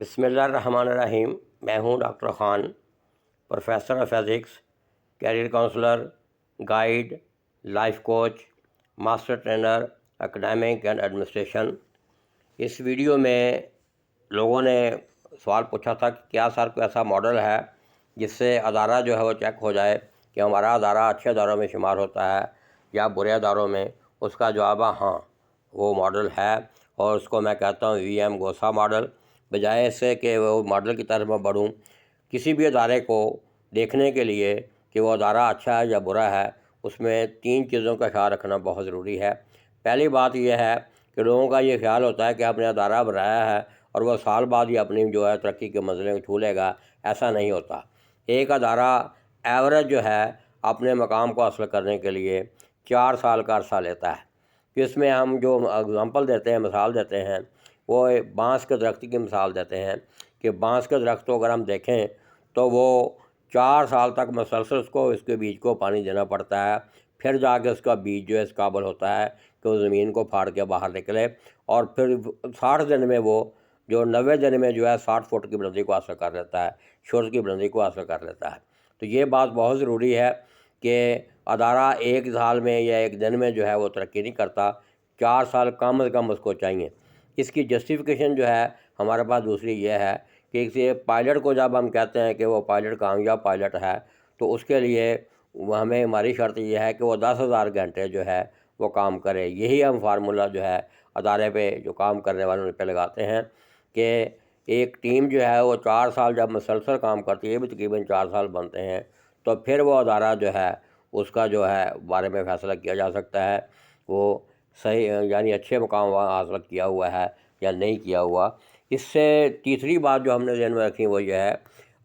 بسم اللہ الرحمن الرحیم۔ میں ہوں doctor Khan, professor of physics, career counsellor, guide, life coach, master trainer, academic and administration. اس ویڈیو میں لوگوں نے سوال پوچھا تھا کہ کیا سر کوئی ایسا ماڈل ہے جس سے ادارہ جو ہے وہ چیک ہو جائے کہ ہمارا ادارہ اچھے اداروں میں شمار ہوتا ہے یا برے اداروں میں۔ اس کا جواب ہے ہاں، وہ ماڈل ہے، اور اس کو میں کہتا ہوں وی ایم گوسا ماڈل۔ بجائے اس سے کہ وہ ماڈل کی طرف میں بڑھوں، کسی بھی ادارے کو دیکھنے کے لیے کہ وہ ادارہ اچھا ہے یا برا ہے، اس میں 3 چیزوں کا خیال رکھنا بہت ضروری ہے۔ پہلی بات یہ ہے کہ لوگوں کا یہ خیال ہوتا ہے کہ آپ نے ادارہ بنایا ہے اور وہ سال بعد ہی اپنی جو ہے ترقی کے منزلیں کو چھو لے گا۔ ایسا نہیں ہوتا۔ ایک ادارہ ایوریج جو ہے اپنے مقام کو حاصل کرنے کے لیے 4 سال کا عرصہ لیتا ہے۔ کہ اس میں ہم جو اگزامپل دیتے ہیں، مثال دیتے ہیں، وہ بانس کے درخت کی مثال دیتے ہیں کہ بانس کے درخت کو اگر ہم دیکھیں تو وہ 4 سال تک مسلسل اس کے بیج کو پانی دینا پڑتا ہے، پھر جا کے اس کا بیج جو ہے اس قابل ہوتا ہے کہ وہ زمین کو پھاڑ کے باہر نکلے، اور پھر 60 دن میں وہ جو 90 دن میں جو ہے 60 فٹ کی بلندی کو حاصل کر لیتا ہے، شورش کی بلندی کو حاصل کر لیتا ہے۔ تو یہ بات بہت ضروری ہے کہ ادارہ 1 سال میں یا 1 دن میں جو ہے وہ ترقی نہیں کرتا، 4 سال کم از کم اس کو چاہیے۔ اس کی جسٹیفیکیشن جو ہے ہمارے پاس دوسری یہ ہے کہ کسی پائلٹ کو جب ہم کہتے ہیں کہ وہ پائلٹ کامیاب پائلٹ ہے، تو اس کے لیے ہماری شرط یہ ہے کہ وہ 10,000 گھنٹے جو ہے وہ کام کرے۔ یہی ہم فارمولہ جو ہے ادارے پہ جو کام کرنے والوں پہ لگاتے ہیں کہ ایک ٹیم جو ہے وہ 4 سال جب مسلسل کام کرتی ہے، یہ بھی تقریباً 4 سال بنتے ہیں، تو پھر وہ ادارہ جو ہے اس کا جو ہے بارے میں فیصلہ کیا جا سکتا ہے وہ صحیح یعنی اچھے مقام حاصل کیا ہوا ہے یا نہیں کیا ہوا۔ اس سے تیسری بات جو ہم نے ذہن میں رکھی وہ یہ ہے،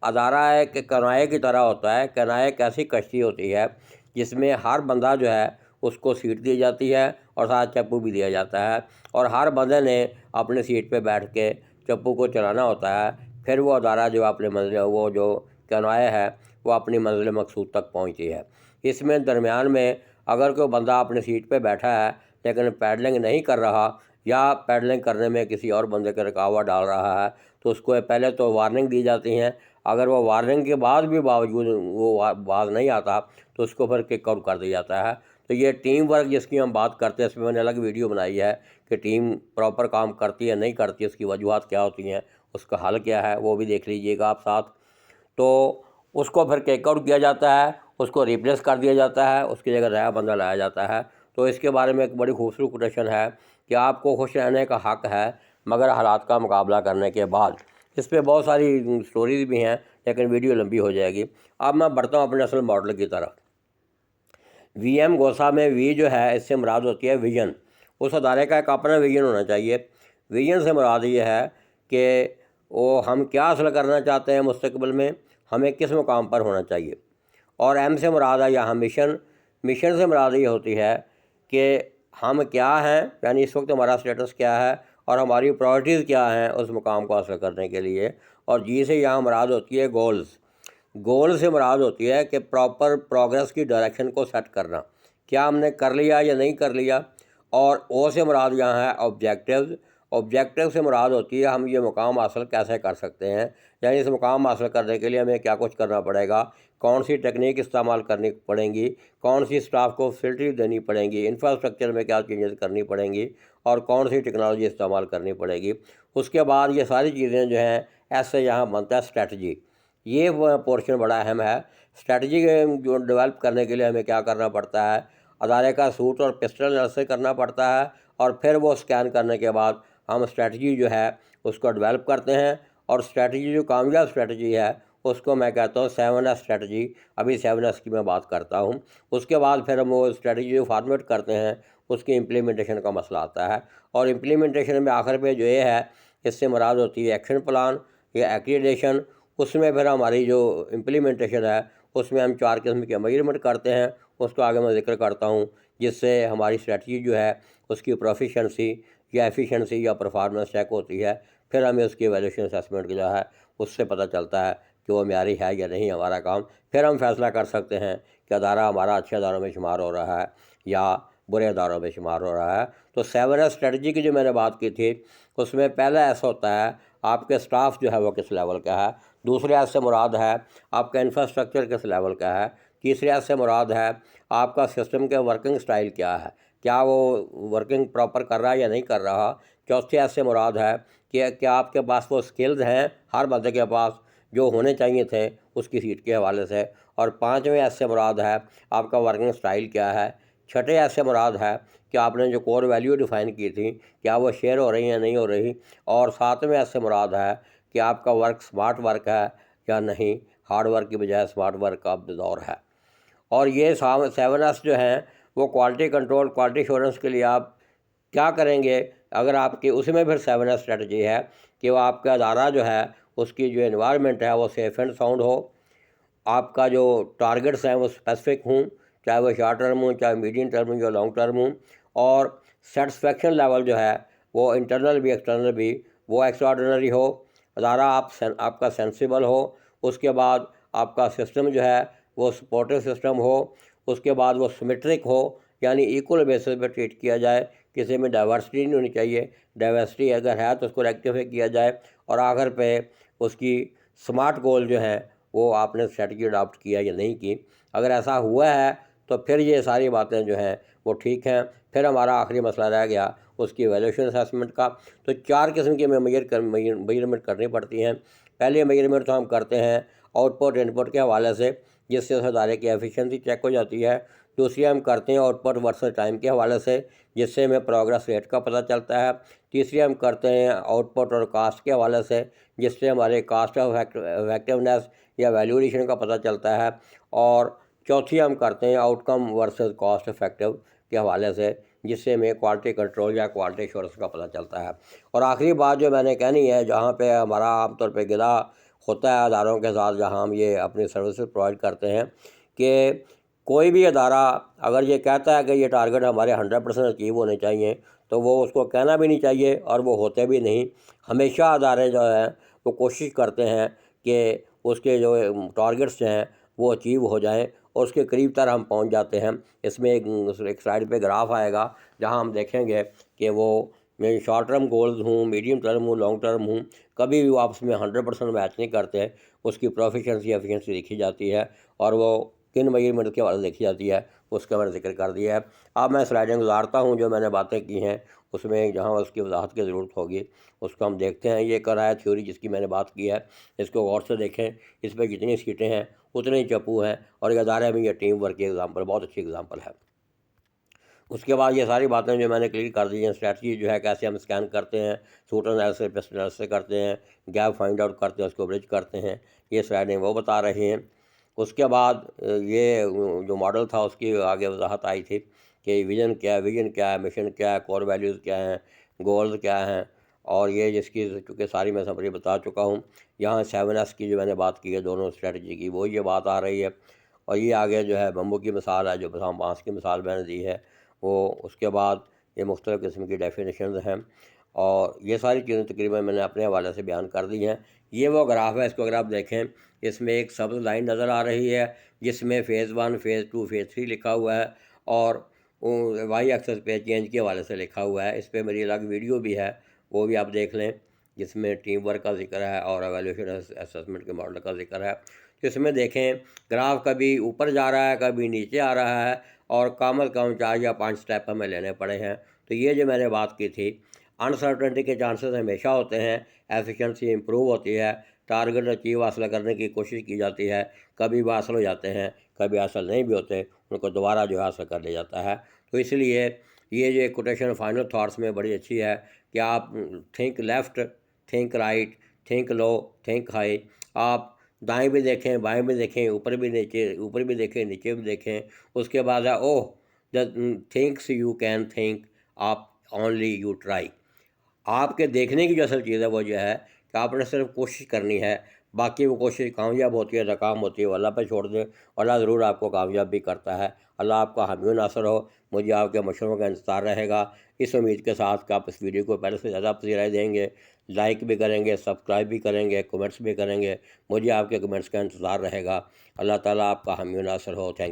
ادارہ ایک کنائے کی طرح ہوتا ہے۔ کنائے ایک ایسی کشتی ہوتی ہے جس میں ہر بندہ جو ہے اس کو سیٹ دی جاتی ہے اور ساتھ چپو بھی دیا جاتا ہے، اور ہر بندے نے اپنے سیٹ پہ بیٹھ کے چپو کو چلانا ہوتا ہے، پھر وہ ادارہ جو اپنے منزل وہ جو کنائے ہے وہ اپنی منزل مقصود تک پہنچتی ہے۔ اس میں درمیان میں اگر کوئی بندہ اپنے سیٹ پہ بیٹھا ہے لیکن پیڈلنگ نہیں کر رہا یا پیڈلنگ کرنے میں کسی اور بندے کے رکاوٹ ڈال رہا ہے، تو اس کو پہلے تو وارننگ دی جاتی ہیں۔ اگر وہ وارننگ کے بعد بھی باوجود وہ باز نہیں آتا تو اس کو پھر کک آؤٹ کر دیا جاتا ہے۔ تو یہ ٹیم ورک جس کی ہم بات کرتے ہیں، اس میں میں نے الگ ویڈیو بنائی ہے کہ ٹیم پراپر کام کرتی ہے نہیں کرتی، اس کی وجوہات کیا ہوتی ہیں، اس کا حل کیا ہے، وہ بھی دیکھ لیجئے گا آپ ساتھ۔ تو اس کو پھر کک آؤٹ کیا جاتا ہے، اس کو ریپلیس کر دیا جاتا ہے، اس کی جگہ نیا بندہ لایا جاتا ہے۔ تو اس کے بارے میں ایک بڑی خوبصورت کوٹیشن ہے کہ آپ کو خوش رہنے کا حق ہے مگر حالات کا مقابلہ کرنے کے بعد۔ اس پہ بہت ساری سٹوریز بھی ہیں لیکن ویڈیو لمبی ہو جائے گی۔ اب میں بڑھتا ہوں اپنے اصل ماڈل کی طرف۔ وی ایم گوسا میں وی جو ہے اس سے مراد ہوتی ہے ویژن۔ اس ادارے کا ایک اپنا ویژن ہونا چاہیے۔ ویژن سے مراد یہ ہے کہ وہ ہم کیا حاصل کرنا چاہتے ہیں مستقبل میں، ہمیں کس مقام پر ہونا چاہیے۔ اور ایم سے مراد ہے یہاں مشن۔ مشن سے مراد یہ ہوتی ہے کہ ہم کیا ہیں، یعنی اس وقت ہمارا سٹیٹس کیا ہے اور ہماری پرائرٹیز کیا ہیں اس مقام کو حاصل کرنے کے لیے۔ اور جی سے یہاں مراد ہوتی ہے گولز۔ گول سے مراد ہوتی ہے کہ پراپر پروگرس کی ڈائریکشن کو سیٹ کرنا، کیا ہم نے کر لیا یا نہیں کر لیا۔ اور او سے مراد یہاں ہے آبجیکٹیوز۔ آبجیکٹیو سے مراد ہوتی ہے ہم یہ مقام حاصل کیسے کر سکتے ہیں، یعنی اس مقام حاصل کرنے کے لیے ہمیں کیا کچھ کرنا پڑے گا، کون سی ٹیکنیک استعمال کرنی پڑیں گی، کون سی اسٹاف کو فیسلٹی دینی پڑیں گی، انفراسٹرکچر میں کیا چینجز کرنی پڑیں گی، اور کون سی ٹیکنالوجی استعمال کرنی پڑے گی۔ اس کے بعد یہ ساری چیزیں جو ہیں ایسے یہاں بنتا ہے اسٹریٹجی۔ یہ وہ پورشن بڑا اہم ہے۔ اسٹریٹجی جو ڈیولپ کرنے کے لیے ہمیں کیا کرنا پڑتا ہے، ادارے کا سوٹ اور پسٹل انالیسس کرنا پڑتا ہے، اور پھر وہ اسکین کرنے کے بعد ہم اسٹریٹجی جو ہے اس کو ڈیولپ کرتے ہیں۔ اور اسٹریٹجی جو کامیاب اسٹریٹجی ہے اس کو میں کہتا ہوں 7S اسٹریٹجی۔ ابھی 7S کی میں بات کرتا ہوں۔ اس کے بعد پھر ہم وہ اسٹریٹجی جو فارمیٹ کرتے ہیں اس کی امپلیمنٹیشن کا مسئلہ آتا ہے۔ اور امپلیمنٹیشن میں آخر پہ جو یہ ہے، اس سے مراد ہوتی ہے ایکشن پلان یا ایکریڈیشن۔ اس میں پھر ہماری جو امپلیمنٹیشن ہے اس میں ہم 4 قسم کے میجرمنٹ کرتے ہیں، اس کو آگے میں ذکر کرتا ہوں، جس سے ہماری اسٹریٹجی جو ہے اس کی پروفیشنسی یا ایفیشنسی یا پرفارمنس چیک ہوتی ہے۔ پھر ہمیں اس کی ایویلیوشن اسیسمنٹ جو ہے اس سے پتہ چلتا ہے کہ وہ معیاری ہے یا نہیں ہمارا کام۔ پھر ہم فیصلہ کر سکتے ہیں کہ ادارہ ہمارا اچھے اداروں میں شمار ہو رہا ہے یا برے اداروں میں شمار ہو رہا ہے۔ تو 7S اسٹریٹجی کی جو میں نے بات کی تھی اس میں پہلا ایسا ہوتا ہے آپ کے سٹاف جو ہے وہ کس لیول کا ہے، دوسرے ایس سے مراد ہے آپ کا انفراسٹرکچر کس لیول کا ہے، تیسرے ایس سے مراد ہے آپ کا سسٹم کے ورکنگ سٹائل کیا ہے، کیا وہ ورکنگ پراپر کر رہا ہے یا نہیں کر رہا، چوتھے ایس سے مراد ہے کہ کیا آپ کے پاس وہ سکلز ہیں ہر بندے کے پاس جو ہونے چاہیے تھے اس کی سیٹ کے حوالے سے، اور پانچویں ایس سے مراد ہے آپ کا ورکنگ سٹائل کیا ہے، چھٹے ایس سے مراد ہے کہ آپ نے جو کور ویلیو ڈیفائن کی تھی کیا وہ شیئر ہو رہی ہیں نہیں ہو رہی، اور ساتویں ایس سے مراد ہے کہ آپ کا ورک سمارٹ ورک ہے یا نہیں، ہارڈ ورک کی بجائے سمارٹ ورک کا دور ہے۔ اور یہ 7 ایس جو ہیں وہ کوالٹی کنٹرول، کوالٹی ایشورنس کے لیے آپ کیا کریں گے، اگر آپ کی اس میں پھر 7 ایس اسٹریٹجی ہے کہ وہ آپ کا ادارہ جو ہے اس کی جو انوائرمنٹ ہے وہ سیف اینڈ ساؤنڈ ہو، آپ کا جو ٹارگٹس ہیں وہ اسپیسیفک ہوں، چاہے وہ شارٹ ٹرم ہوں، چاہے میڈیم ٹرم ہوں، یا لانگ ٹرم ہوں، اور سیٹسفیکشن لیول جو ہے وہ انٹرنل بھی ایکسٹرنل بھی وہ ایکسٹراڈنری ہو، ادارہ آپ کا سینسیبل ہو، اس کے بعد آپ کا سسٹم جو ہے وہ سپورٹو سسٹم ہو، اس کے بعد وہ سمیٹرک ہو، یعنی ایکول بیسس پہ ٹریٹ کیا جائے، کسی میں ڈائیورسٹی نہیں ہونی چاہیے، ڈائیورسٹی اگر ہے تو اس کو ریکٹیفائی کیا جائے، اور آخر پہ اس کی سمارٹ گول جو ہیں وہ آپ نے اسٹریٹجی اڈاپٹ کیا یا نہیں کی۔ اگر ایسا ہوا ہے تو پھر یہ ساری باتیں جو ہیں وہ ٹھیک ہیں۔ پھر ہمارا آخری مسئلہ رہ گیا اس کی ایویلیوشن اسیسمنٹ کا۔ تو 4 قسم کی میجرمنٹ کرنی پڑتی ہیں۔ پہلی میجرمنٹ تو ہم کرتے ہیں آؤٹ پٹ ان پٹ کے حوالے سے، جس سے اس ادارے کی ایفیشنسی چیک ہو جاتی ہے۔ دوسری ہم کرتے ہیں آؤٹ پٹ ورسز ٹائم کے حوالے سے، جس سے ہمیں پروگرس ریٹ کا پتہ چلتا ہے۔ تیسری ہم کرتے ہیں آؤٹ پٹ اور کاسٹ کے حوالے سے، جس سے ہمارے کاسٹ آف افیکٹونیس یا ویلیو ایڈیشن کا پتہ چلتا ہے۔ اور چوتھی ہم کرتے ہیں outcome versus cost effective کے حوالے سے، جس سے ہمیں کوالٹی کنٹرول یا کوالٹی ایشورنس کا پتہ چلتا ہے۔ اور آخری بات جو میں نے کہنی ہے، جہاں پہ ہمارا عام طور پہ گلا ہوتا ہے اداروں کے ساتھ جہاں ہم یہ اپنی سروسز پرووائڈ کرتے ہیں، کہ کوئی بھی ادارہ اگر یہ کہتا ہے کہ یہ ٹارگٹ ہمارے 100% اچیو ہونے چاہیے، تو وہ اس کو کہنا بھی نہیں چاہیے اور وہ ہوتے بھی نہیں۔ ہمیشہ ادارے جو ہیں وہ کوشش کرتے ہیں کہ اس کے جو ٹارگٹس ہیں وہ اچیو ہو جائیں، اور اس کے قریب تر ہم پہنچ جاتے ہیں۔ اس میں ایک سائڈ پہ گراف آئے گا جہاں ہم دیکھیں گے کہ وہ شارٹ ٹرم گولز ہوں، میڈیم ٹرم ہوں، لانگ ٹرم ہوں، کبھی بھی وہ آپس میں 100% میچ نہیں کرتے۔ اس کی پروفیشنسی ایفیشنسی دیکھی جاتی ہے، اور وہ کن میجرمنٹ کے حوالے دیکھی جاتی ہے اس کا میں نے ذکر کر دیا ہے۔ اب میں سلائڈیں گزارتا ہوں جو میں نے باتیں کی ہیں، اس میں جہاں اس کی وضاحت کی ضرورت ہوگی اس کو ہم دیکھتے ہیں۔ یہ کرا ہے تھیوری جس کی میں نے بات کی ہے، اس کو غور سے دیکھیں، اس پہ جتنی سیٹیں ہیں اتنے ہی چپو ہیں، اور یہ ادارے میں یہ ٹیم ورک کی ایگزامپل بہت اچھی ایگزامپل ہے۔ اس کے بعد یہ ساری باتیں جو میں نے کلیئر کر دی ہیں، اسٹریٹجی جو ہے کیسے ہم اسکین کرتے ہیں، سوٹ انالیسس پیسٹ انالیسس کرتے ہیں، گیپ فائنڈ آؤٹ کرتے ہیں، اس کو برج کرتے ہیں، یہ سلائڈیں وہ بتا رہے ہیں۔ اس کے بعد یہ جو ماڈل تھا اس کی آگے وضاحت آئی تھی کہ ویژن کیا ہے، مشن کیا ہے، کور ویلیوز کیا ہیں، گولز کیا ہیں، اور یہ جس کی چونکہ ساری میں سمری بتا چکا ہوں۔ یہاں 7 ایس کی جو میں نے بات کی ہے دونوں اسٹریٹجی کی، وہ یہ بات آ رہی ہے۔ اور یہ آگے جو ہے بمبو کی مثال ہے، جو بانس کی مثال میں نے دی ہے وہ، اس کے بعد یہ مختلف قسم کی ڈیفینیشنز ہیں، اور یہ ساری چیزیں تقریباً میں نے اپنے حوالے سے بیان کر دی ہیں۔ یہ وہ گراف ہے، اس کو اگر آپ دیکھیں اس میں ایک سبز لائن نظر آ رہی ہے جس میں فیز 1، فیز 2، فیز 3 لکھا ہوا ہے، اور وائی ایکسس پہ چینج کے حوالے سے لکھا ہوا ہے۔ اس پہ میری الگ ویڈیو بھی ہے، وہ بھی آپ دیکھ لیں، جس میں ٹیم ورک کا ذکر ہے اور ایویلیوشن اسسمنٹ کے ماڈل کا ذکر ہے۔ اس میں دیکھیں گراف کبھی اوپر جا رہا ہے، کبھی نیچے آ رہا ہے، اور کم از کم 4 یا 5 سٹیپ ہمیں لینے پڑے ہیں۔ تو یہ جو میں نے بات کی تھی، انسرٹنٹی کے چانسز ہمیشہ ہوتے ہیں، ایفیشنسی امپروو ہوتی ہے، ٹارگٹ اچیو حاصل کرنے کی کوشش کی جاتی ہے، کبھی وہ حاصل ہو جاتے ہیں، کبھی حاصل نہیں بھی ہوتے، ان کو دوبارہ جو حاصل کر لیا جاتا ہے۔ تو اس لیے یہ جو کوٹیشن فائنل تھاٹس میں بڑی اچھی ہے کہ آپ think left, think right, think love, think high, آپ دائیں بھی دیکھیں، بائیں بھی دیکھیں، اوپر بھی دیکھیں، نیچے بھی دیکھیں۔ اس کے بعد ہے اوہ دا تھنکس یو کین تھنک آپ اونلی یو ٹرائی۔ آپ کے دیکھنے کی جو اصل چیز ہے وہ یہ ہے کہ آپ نے صرف کوشش کرنی ہے، باقی وہ کوشش کامیاب ہوتی ہے ناکام ہوتی ہے وہ اللہ پہ چھوڑ دیں، اللہ ضرور آپ کو کامیاب بھی کرتا ہے۔ اللہ آپ کا حامی و ناصر ہو۔ مجھے آپ کے مشوروں کا انتظار رہے گا، اس امید کے ساتھ کہ آپ اس ویڈیو کو پہلے سے زیادہ پذیرائی دیں گے، لائک بھی کریں گے، سبسکرائب بھی کریں گے، کمنٹس بھی کریں گے۔ مجھے آپ کے کمنٹس کا انتظار رہے گا۔ اللہ تعالیٰ آپ کا حامی و ناصر ہو۔ تھینک